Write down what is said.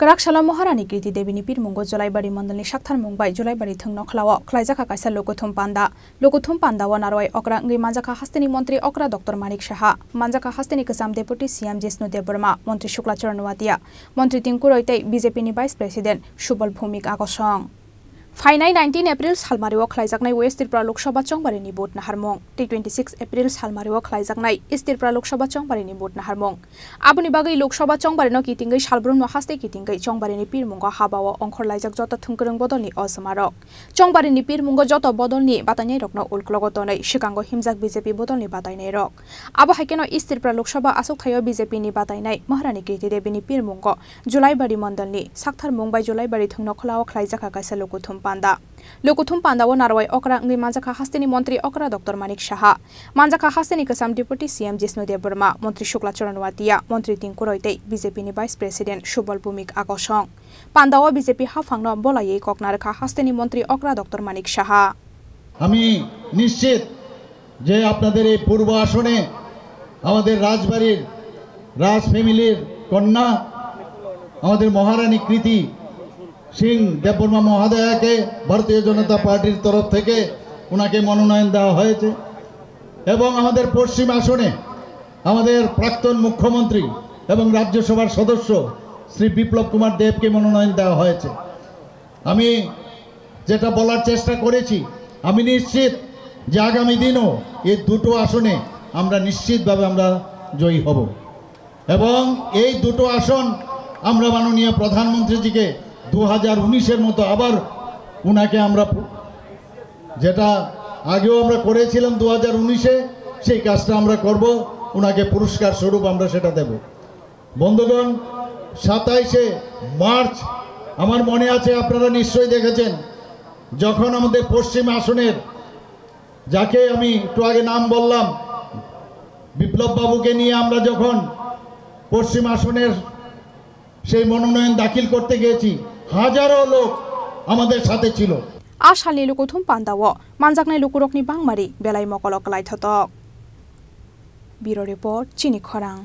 Karaksalam Maharani Kriti Devini Pirmungo Jolaibari Mandalni Shakthar Mumbai Jolaibari Thung Nokhlawa Klaijaka Kaisa Lokuthum Panda Wanaroi Okra Ngi Manjaka Hastini Montri Okra Dr. Manik Shaha Manjaka Hastini Kasam Deputy CM Jesnu Deburma Montri Shukla Charanwatia Montri Tinkuroite BJP ni Vice President Shubal Bhumik Agosong Fainai 19 April Salmario Klaijaknai West Tripura Lok Sabha Chongbari ni Bot Naharmong 26 April Salmario Klaijaknai East Tripura Lok Sabha Chongbari ni Bot Naharmong Abuni bagai Lok Sabha Chongbari no kitingai Salbrum no haste kitingai Chongbari ni Pirmungo habawa Ongkhor laijak jota thungkrung bodolni Osamarok Chongbari ni Pirmungo jota bodolni batanai rokno ulklogotonai Shikango himjak BJP bodolni batainai rok Abo haikeno East Tripura Lok Sabha asuk thayo BJP ni batainai Maharani Kriti Devini Pirmungo Jolaibari Mandalni Shakthar Mumbai Jolaibari Thung Nokhlawa Klaijaka Kaisa Lokuthum Lokuthum Panda Wanaroi Okra Ngi Manjaka Hastini Montri Okra Dr. Manik Shaha Manjaka Hastini Kasam Deputy CM Jesnu Deburma Montri Shukla Charanwatia Montri Tinkuroite BJP ni Vice President Shubal Bhumik Agosong Pandawa BJP Hafangno Bolaye Koknarka Hastini Montri Okra Dr. Manik Shaha আমি নিশ্চিত যে আপনাদের এই পূর্ব আসনে আমাদের রাজবাড়ির রাজ ফ্যামিলির কন্যা আমাদের মহারানী কৃতি সিং দেববর্মা মহোদয়াকে ভারতীয় জনতা পার্টির তরফ থেকে ওনাকে মনোনয়ন দেওয়া হয়েছে এবং আমাদের পশ্চিম আসনে আমাদের প্রাক্তন মুখ্যমন্ত্রী এবং রাজ্যসভার সদস্য শ্রী বিপ্লব কুমার দেবকে মনোনয়ন দেওয়া হয়েছে আমি যেটা বলার চেষ্টা করেছি আমি নিশ্চিত যে আগামী দিনও এই দুটো আসনে আমরা নিশ্চিতভাবে আমরা জয়ী হব এবং এই দুটো আসন আমরা মাননীয় প্রধানমন্ত্রীজিকে 2019 এর মতো আবার উনাকে আমরা যেটা আগেও আমরা করেছিলাম 2019 এ সেই কাজটা আমরা করব উনাকে পুরস্কার স্বরূপ আমরা সেটা দেব বন্ধুগণ 27 মার্চ আমার মনে আছে আপনারা নিশ্চয়ই দেখেছেন যখন আমাদের পশ্চিম আসনের যাকে আমি একটু আগে নাম বললাম বিপ্লব বাবুকে নিয়ে আমরা যখন পশ্চিম আসনের সেই মনোনয়ন দাখিল করতে গিয়েছি হাজারো লোক আমাদের সাথে ছিল Ashalni Lokuthum Pandawo Manjaknai Lukurokni Bangmari Belai Mokolok Laithotok Bureau Report Chini Khorang